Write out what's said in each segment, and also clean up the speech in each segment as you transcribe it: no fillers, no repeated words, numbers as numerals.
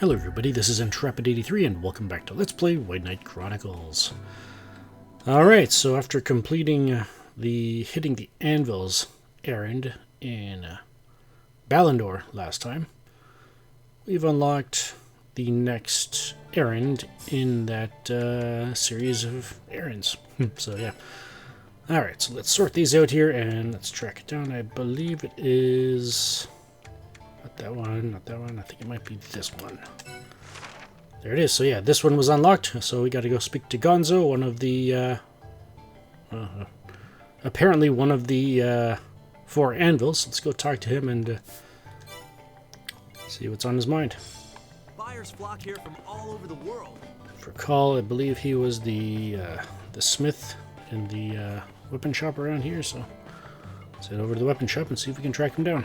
Hello everybody, this is Intrepid83 and welcome back to Let's Play White Knight Chronicles. Alright, so after completing hitting the anvils errand in Balindor last time, we've unlocked the next errand in that series of errands. So yeah. Alright, so let's sort these out here and let's track it down. I believe it is... not that one, not that one. I think it might be this one. There it is. So yeah, this one was unlocked. So we got to go speak to Gonzo, one of the... apparently one of the 4 anvils. Let's go talk to him and see what's on his mind. Buyers flock here from all over the world. If I recall, I believe he was the smith in the weapon shop around here. So let's head over to the weapon shop and see if we can track him down.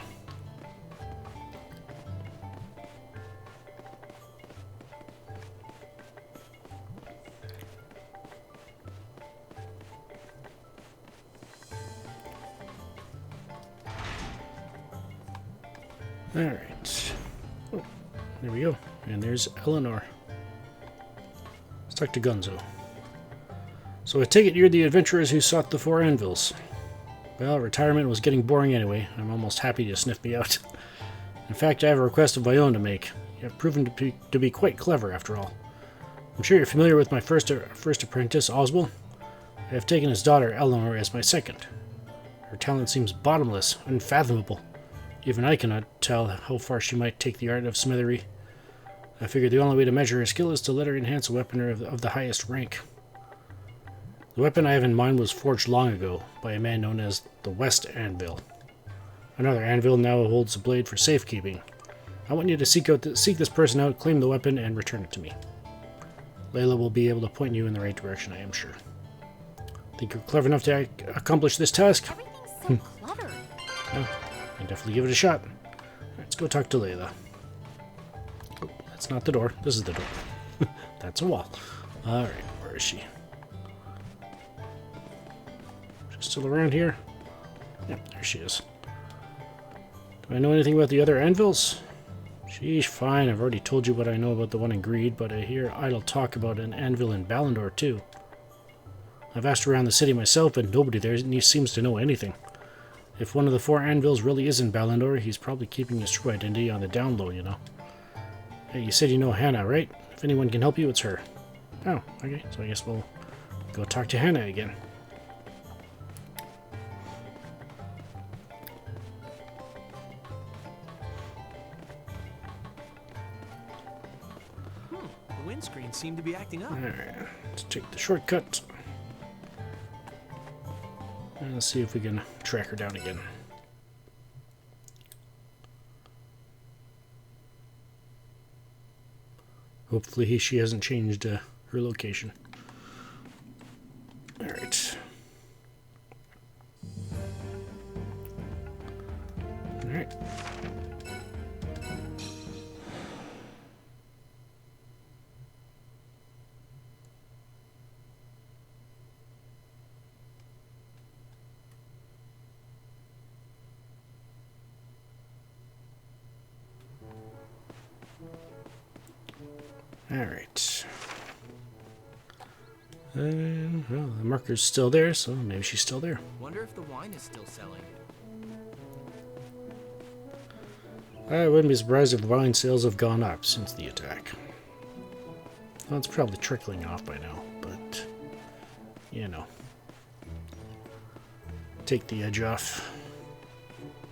Alright. Oh, there we go. And there's Elinor. Let's talk to Gonzo. So I take it you're the adventurers who sought the 4 anvils. Well, retirement was getting boring anyway. I'm almost happy to sniff me out. In fact, I have a request of my own to make. You have proven to be quite clever, after all. I'm sure you're familiar with my first apprentice, Oswald. I have taken his daughter, Elinor, as my second. Her talent seems bottomless, unfathomable. Even I cannot tell how far she might take the art of smithery. I figure the only way to measure her skill is to let her enhance a weapon of the highest rank. The weapon I have in mind was forged long ago by a man known as the West Anvil. Another anvil now holds a blade for safekeeping. I want you to seek this person out, claim the weapon, and return it to me. Layla will be able to point you in the right direction, I am sure. Think you're clever enough to accomplish this task? Everything's so cluttered. Yeah. I'll definitely give it a shot. Let's go talk to Layla. Oh, that's not the door. This is the door. That's a wall. Alright, where is she? She's still around here? Yep, there she is. Do I know anything about the other anvils? Sheesh, fine. I've already told you what I know about the one in Greed, but I hear idle talk about an anvil in Balindor, too. I've asked around the city myself, but nobody there seems to know anything. If one of the 4 anvils really is in Balindor, he's probably keeping his true identity on the down low, you know. Hey, you said you know Hannah, right? If anyone can help you, it's her. Oh, okay. So I guess we'll go talk to Hannah again. The windscreen seemed to be acting up. Alright, let's take the shortcut. And let's see if we can track her down again. Hopefully she hasn't changed her location. Alright. Alright. Alright. Well, the marker's still there, so maybe she's still there. Wonder if the wine is still selling. I wouldn't be surprised if the wine sales have gone up since the attack. Well, it's probably trickling off by now, but, you know. Take the edge off.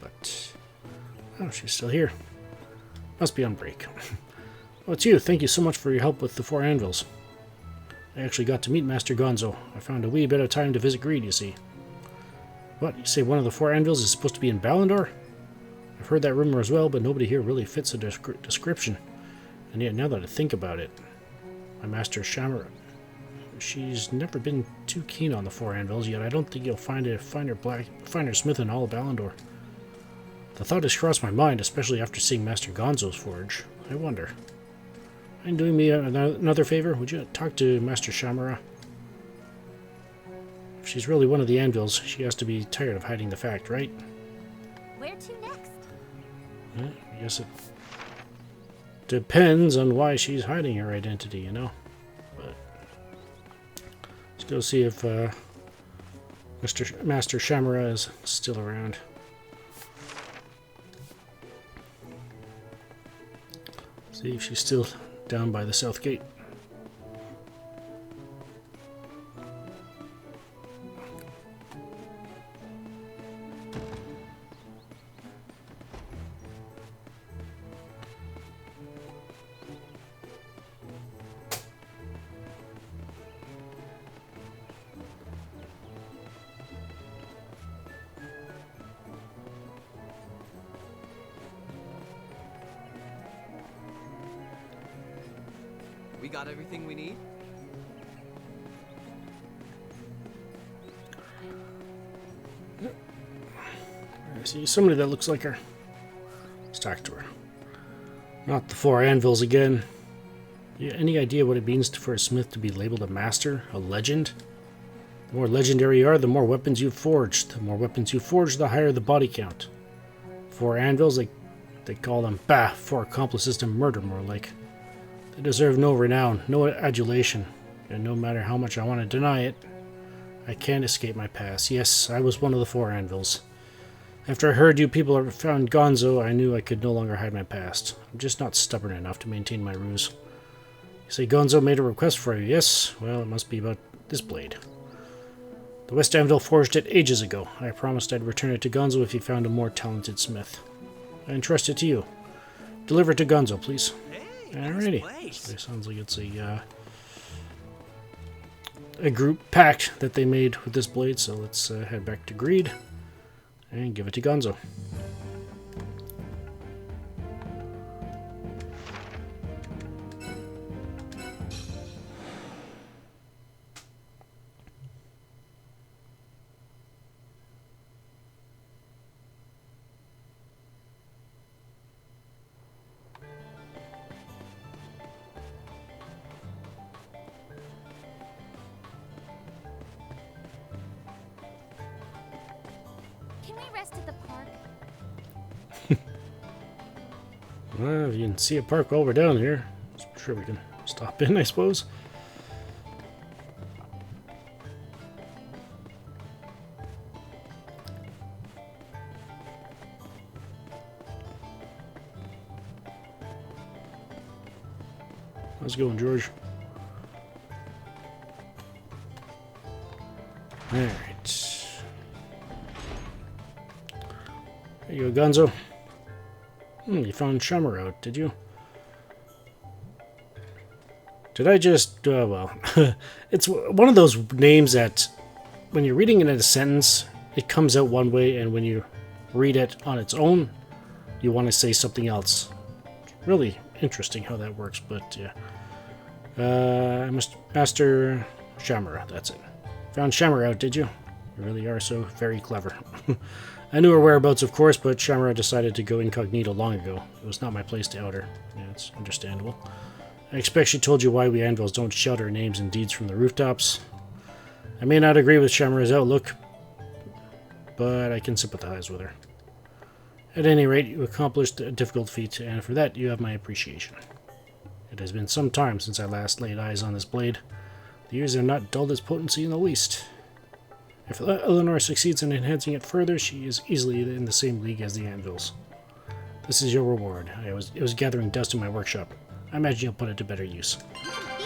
But, oh, she's still here. Must be on break. Oh, it's you. Thank you so much for your help with the 4 anvils. I actually got to meet Master Gonzo. I found a wee bit of time to visit Greed, you see. What, you say one of the 4 anvils is supposed to be in Balindor? I've heard that rumor as well, but nobody here really fits the description. And yet, now that I think about it, my Master Shamara, she's never been too keen on the 4 anvils, yet I don't think you'll find a finer smith in all of Balindor. The thought has crossed my mind, especially after seeing Master Gonzo's forge. I wonder. And doing me another favor, would you talk to Master Shamara? If she's really one of the anvils, she has to be tired of hiding the fact, right? Where to next? I guess it Depends on why she's hiding her identity, you know. But let's go see if Master Shamara is still around. See if she's still down by the south gate. We got everything we need? I see somebody that looks like her. Let's talk to her. Not the 4 anvils again. Yeah, any idea what it means for a smith to be labeled a master, a legend? The more legendary you are, the more weapons you forge. The more weapons you forge, the higher the body count. 4 anvils, they call them 4 accomplices to murder, more like. They deserve no renown, no adulation, and no matter how much I want to deny it, I can't escape my past. Yes, I was one of the 4 anvils. After I heard you people found Gonzo, I knew I could no longer hide my past. I'm just not stubborn enough to maintain my ruse. You say Gonzo made a request for you, yes? Well, it must be about this blade. The West Anvil forged it ages ago. I promised I'd return it to Gonzo if he found a more talented smith. I entrust it to you. Deliver it to Gonzo, please. Alrighty. So it sounds like it's a group pact that they made with this blade, so let's head back to Greed and give it to Gonzo. Can we rest at the park? Well, if you can see a park while we're down here, I'm sure we can stop in, I suppose. How's it going, George? Alright. There you go, Gonzo. You found Shamar out, did you? Did I just... well, it's one of those names that when you're reading it in a sentence, it comes out one way, and when you read it on its own, you want to say something else. It's really interesting how that works, but yeah. Master Shamara, that's it. Found Shamara out, did you? You really are so very clever. I knew her whereabouts, of course, but Shamara decided to go incognito long ago. It was not my place to out her. Yeah, it's understandable. I expect she told you why we anvils don't shout our names and deeds from the rooftops. I may not agree with Shamara's outlook, but I can sympathize with her. At any rate, you accomplished a difficult feat, and for that you have my appreciation. It has been some time since I last laid eyes on this blade. The years have not dulled its potency in the least. If Elinor succeeds in enhancing it further, she is easily in the same league as the anvils. This is your reward. It was gathering dust in my workshop. I imagine you'll put it to better use.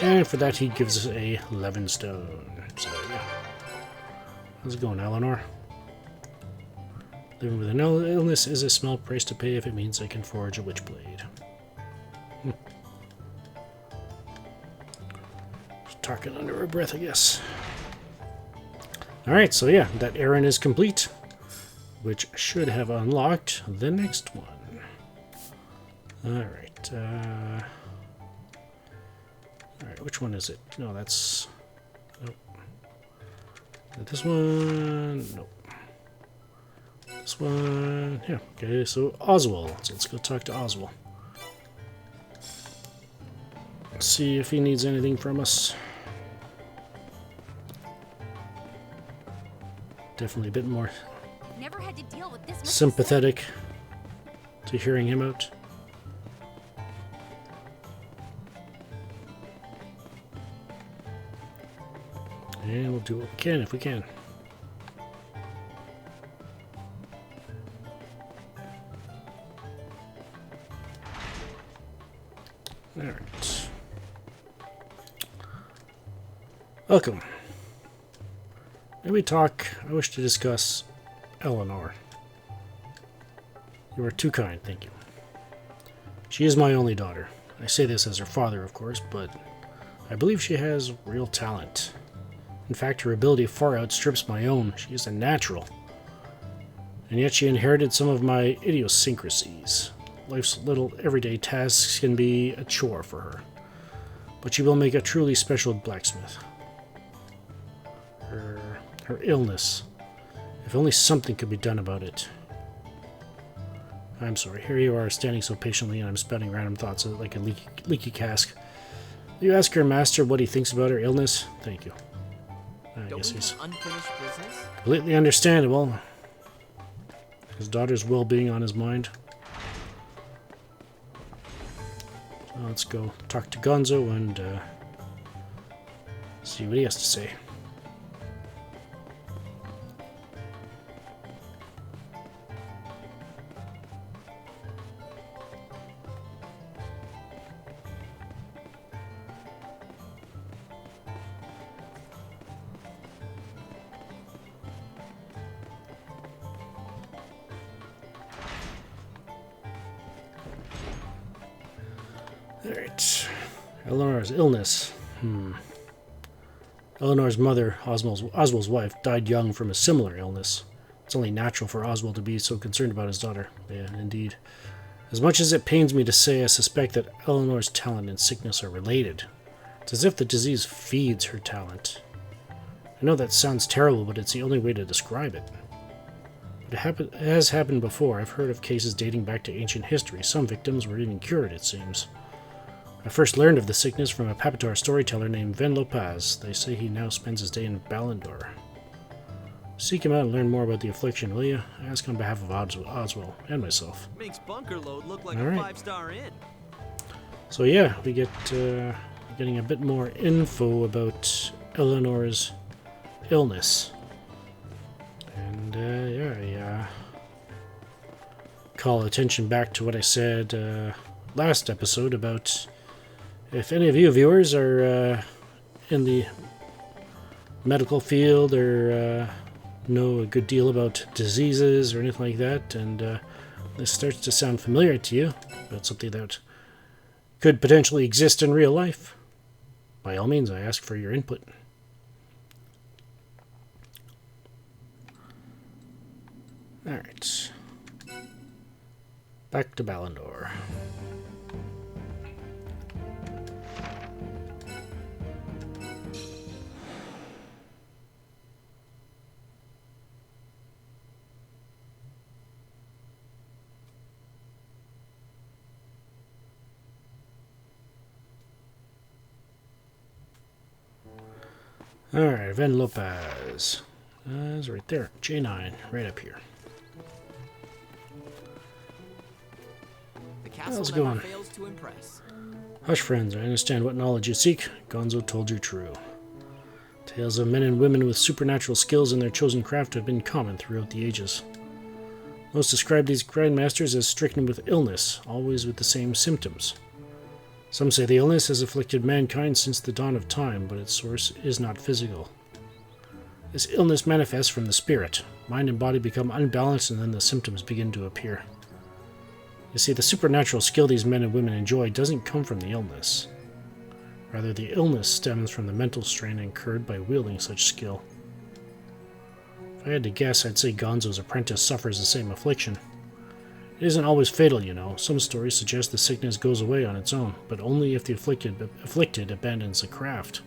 And for that, he gives us a Levin stone. So, yeah. How's it going, Elinor? Living with an illness is a small price to pay if it means I can forge a witchblade. Talking under her breath, I guess. Alright, so yeah, that errand is complete, which should have unlocked the next one. Alright, alright, which one is it? No, that's... Nope. This one... Nope. This one... Yeah, okay, so Oswald. So let's go talk to Oswald. See if he needs anything from us. Definitely a bit more Never had to deal with this much sympathetic to hearing him out. And we'll do what we can if we can. Alright. Welcome. May we talk? I wish to discuss Elinor. You are too kind, thank you. She is my only daughter. I say this as her father, of course, but I believe she has real talent. In fact, her ability far outstrips my own. She is a natural. And yet she inherited some of my idiosyncrasies. Life's little everyday tasks can be a chore for her. But she will make a truly special blacksmith. Her illness. If only something could be done about it. I'm sorry, here you are standing so patiently and I'm spouting random thoughts like a leaky cask. You ask your master what he thinks about her illness? Thank you. I guess he's unfinished business? Completely understandable. His daughter's well-being on his mind. So let's go talk to Gonzo and see what he has to say. Alright. Elinor's illness. Elinor's mother, Oswald's wife, died young from a similar illness. It's only natural for Oswald to be so concerned about his daughter. Yeah, indeed. As much as it pains me to say, I suspect that Elinor's talent and sickness are related. It's as if the disease feeds her talent. I know that sounds terrible, but it's the only way to describe it. It has happened before. I've heard of cases dating back to ancient history. Some victims were even cured, it seems. I first learned of the sickness from a Papatar storyteller named Ven Lopez. They say he now spends his day in Balindor. Seek him out and learn more about the affliction, will you? I ask on behalf of Oswald and myself. Makes bunker load look like All a right. 5-star inn. So yeah, we get getting a bit more info about Elinor's illness. And I call attention back to what I said last episode about if any of you viewers are in the medical field or know a good deal about diseases or anything like that, and this starts to sound familiar to you, about something that could potentially exist in real life, by all means, I ask for your input. Alright. Back to Balindor. Alright, Ven Lopez. Is right there. J9, right up here. The castle How's it never going? fails to impress. Hush, friends, I understand what knowledge you seek. Gonzo told you true. Tales of men and women with supernatural skills in their chosen craft have been common throughout the ages. Most describe these grandmasters as stricken with illness, always with the same symptoms. Some say the illness has afflicted mankind since the dawn of time, but its source is not physical. This illness manifests from the spirit. Mind and body become unbalanced and then the symptoms begin to appear. You see, the supernatural skill these men and women enjoy doesn't come from the illness. Rather, the illness stems from the mental strain incurred by wielding such skill. If I had to guess, I'd say Gonzo's apprentice suffers the same affliction. It isn't always fatal, you know. Some stories suggest the sickness goes away on its own, but only if the afflicted abandons the craft.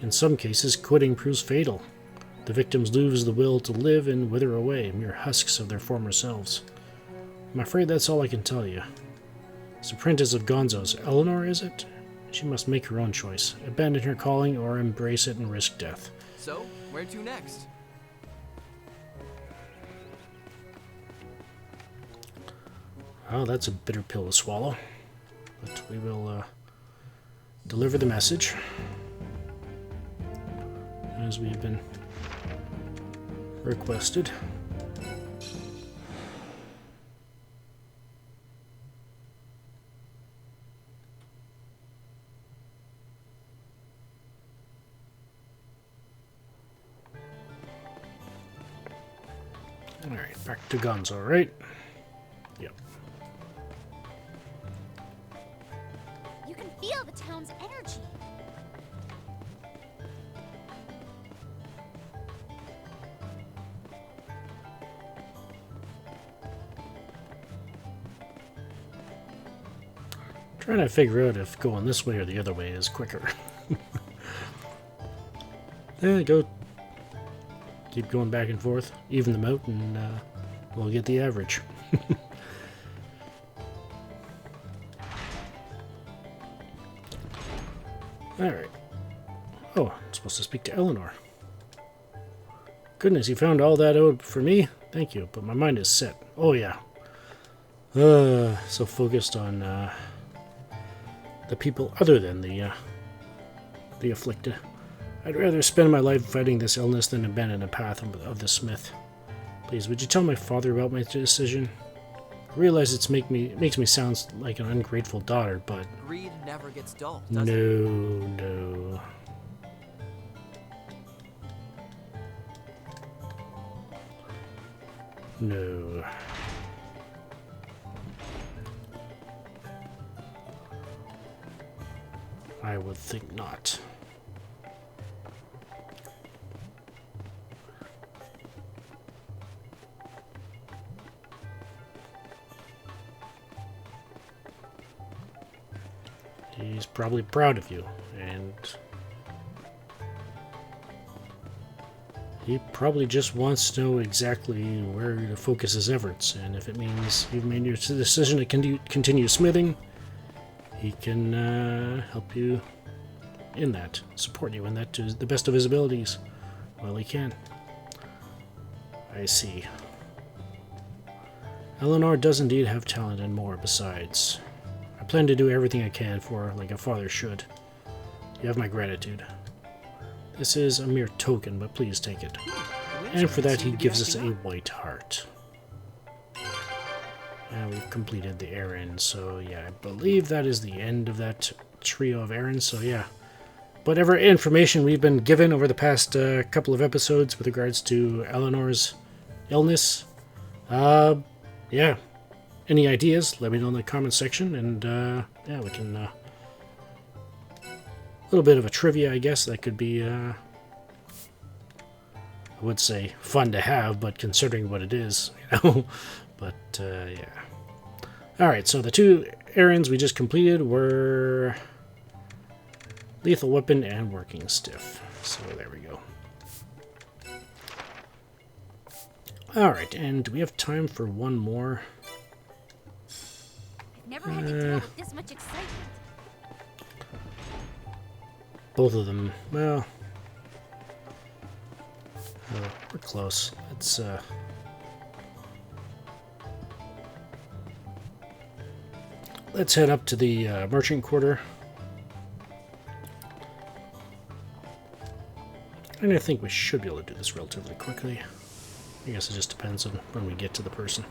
In some cases, quitting proves fatal. The victims lose the will to live and wither away, mere husks of their former selves. I'm afraid that's all I can tell you. This apprentice of Gonzo's, Elinor, is it? She must make her own choice. Abandon her calling or embrace it and risk death. So, where to next? Oh, that's a bitter pill to swallow. But we will deliver the message. as we've been requested. Alright, back to Gonzo, right? Yep. You can feel the town's energy. Trying to figure out if going this way or the other way is quicker. There you go. Keep going back and forth, even them out, and we'll get the average. Alright. Oh, I'm supposed to speak to Elinor. Goodness, you found all that out for me? Thank you, but my mind is set. Oh yeah. So focused on the people other than the afflicted. I'd rather spend my life fighting this illness than abandon the path of the smith. Please, would you tell my father about my decision? I realize it makes me sound like an ungrateful daughter, but Greed never gets dull, does no, it? no. No. I would think not. He's probably proud of you, and he probably just wants to know exactly where to focus his efforts, and if it means you've made your decision to continue smithing, he can help you in that, support you in that to the best of his abilities. Well, he can. I see. Elinor does indeed have talent and more besides. I plan to do everything I can for her like a father should. You have my gratitude. This is a mere token, but please take it. And for that, he gives us a white heart. And we've completed the errand, so yeah, I believe that is the end of that trio of errands, so yeah. Whatever information we've been given over the past couple of episodes with regards to Elinor's illness, yeah. Any ideas, let me know in the comment section, and yeah, we can... a little bit of a trivia, I guess, that could be, I would say, fun to have, but considering what it is, you know, but, yeah. Alright, so the two errands we just completed were lethal weapon and working stiff, so there we go. Alright, and do we have time for one more? I've never had to deal with this much excitement. Both of them, well, we're close. Let's head up to the merchant quarter. And I think we should be able to do this relatively quickly. I guess it just depends on when we get to the person.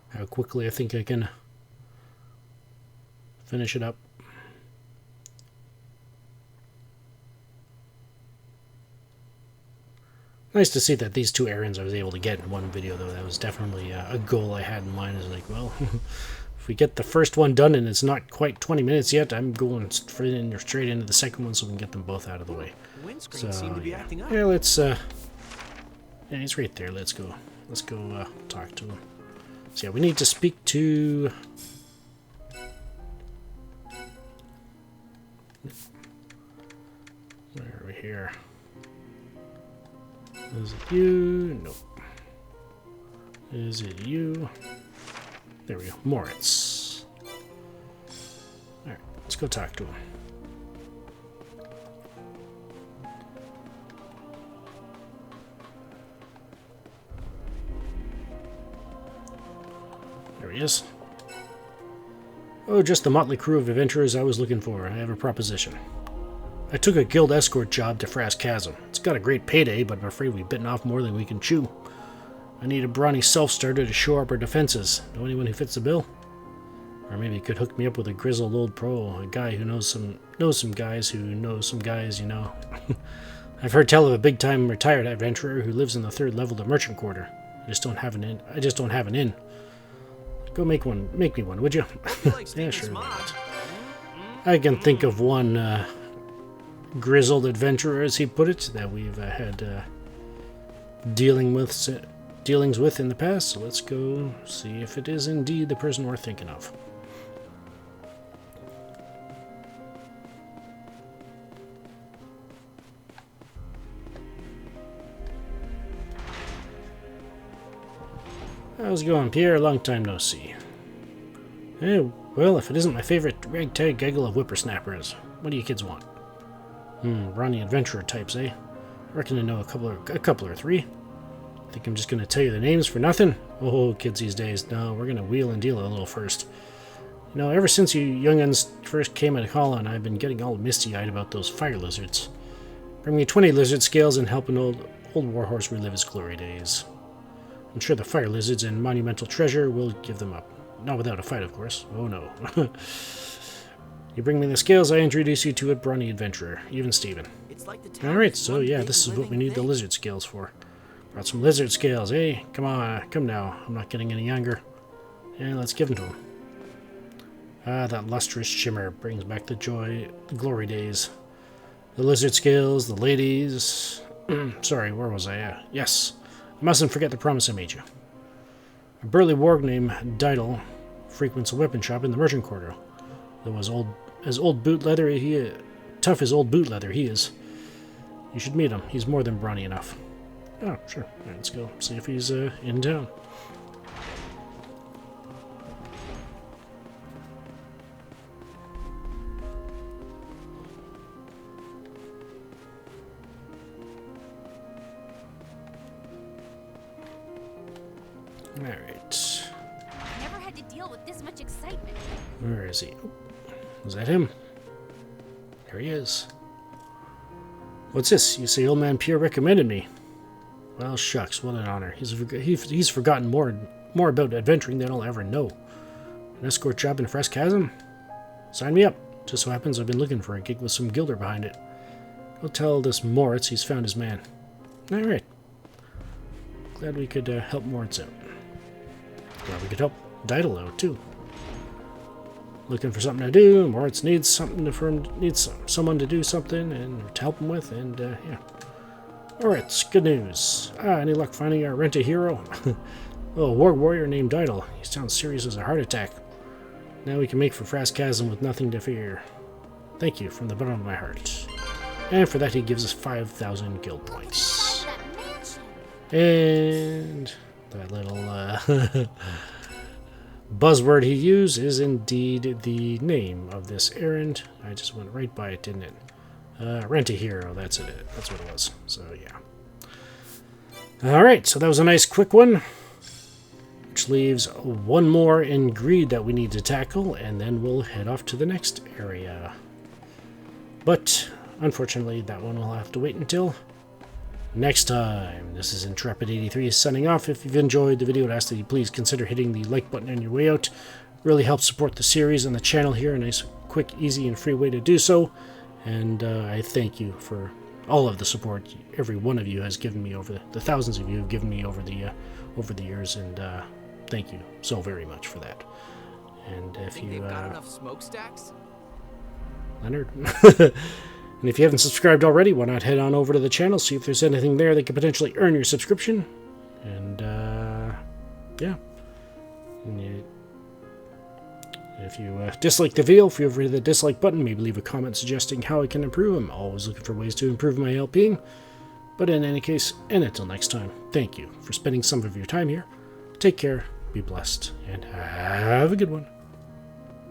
How quickly I think I can finish it up. Nice to see that these two errands I was able to get in one video, though. That was definitely a goal I had in mind. I was like, well, if we get the first one done and it's not quite 20 minutes yet, I'm going straight into the second one so we can get them both out of the way. Windscreen seemed to be acting up. Yeah, let's, yeah, he's right there. Let's go talk to him. So yeah, we need to speak to... Where are we here? Is it you? Nope. Is it you? There we go. Moritz. Alright, let's go talk to him. There he is. Oh, just the motley crew of adventurers I was looking for. I have a proposition. I took a guild escort job to Frass Chasm. It's got a great payday, but I'm afraid we've bitten off more than we can chew. I need a brawny self-starter to shore up our defenses. Know anyone who fits the bill? Or maybe you could hook me up with a grizzled old pro, a guy who knows some guys who know some guys, you know. I've heard tell of a big-time retired adventurer who lives in the 3rd level of the merchant quarter. I just don't have an inn. Go make me one, would you? Yeah, sure. I can think of one grizzled adventurer, as he put it, that we've had dealings with in the past. So let's go see if it is indeed the person we're thinking of. How's it going, Pierre? Long time no see. Eh, well, if it isn't my favorite ragtag gaggle of whippersnappers, what do you kids want? Brawny adventurer types, eh? I reckon I know a couple or three. Think I'm just gonna tell you the names for nothing? Oh, kids these days, no, we're gonna wheel and deal a little first. You know, ever since you young'uns first came at Holland, I've been getting all misty-eyed about those fire lizards. Bring me 20 lizard scales and help an old warhorse relive his glory days. I'm sure the fire lizards and monumental treasure will give them up. Not without a fight, of course. Oh no. You bring me the scales, I introduce you to a brawny adventurer, even Steven. Alright, so yeah, this is what we need the lizard scales for. Brought some lizard scales, eh? Come on, come now. I'm not getting any younger. Yeah, let's give them to him. Ah, that lustrous shimmer brings back the glory days. The lizard scales, the ladies... Sorry, where was I? Yes. I mustn't forget the promise I made you. A burly warg named Didal frequents a weapon shop in the merchant quarter. Though tough as old boot leather he is. You should meet him. He's more than brawny enough. Oh, sure. Right, let's go see if he's in town. Alright. Never had to deal with this much excitement. Where is he? Oh, is that him? There he is. What's this? You say old man Pierre recommended me. Well, shucks, what an honor. He's forgotten more about adventuring than I'll ever know. An escort job in Frass Chasm? Sign me up. Just so happens I've been looking for a gig with some gilder behind it. Go tell this Moritz he's found his man. Alright. Glad we could help Moritz out. Glad we could help Didal out, too. Looking for something to do. Moritz needs someone to do something and to help him with, and yeah. Alright, good news. Any luck finding our rent a hero? Oh, a warrior named Didal. He sounds serious as a heart attack. Now we can make for Frass Chasm with nothing to fear. Thank you from the bottom of my heart. And for that he gives us 5,000 guild points. And that little buzzword he used is indeed the name of this errand. I just went right by it, didn't it? Rent a hero, that's it. That's what it was. So, yeah. Alright, so that was a nice quick one. Which leaves one more in greed that we need to tackle, and then we'll head off to the next area. But, unfortunately, that one will have to wait until next time. This is Intrepid83 signing off. If you've enjoyed the video, I'd ask that you please consider hitting the like button on your way out. It really helps support the series and the channel here. A nice, quick, easy, and free way to do so. And I thank you for all of the support every one of you has given me over the thousands of you have given me over the years, and thank you so very much for that. And if you got enough smokestacks? Leonard. And if you haven't subscribed already, why not head on over to the channel, see if there's anything there that could potentially earn your subscription. And, yeah. And if you dislike the video, feel free to hit the dislike button. Maybe leave a comment suggesting how I can improve. I'm always looking for ways to improve my LPing. But in any case, and until next time, thank you for spending some of your time here. Take care, be blessed, and have a good one.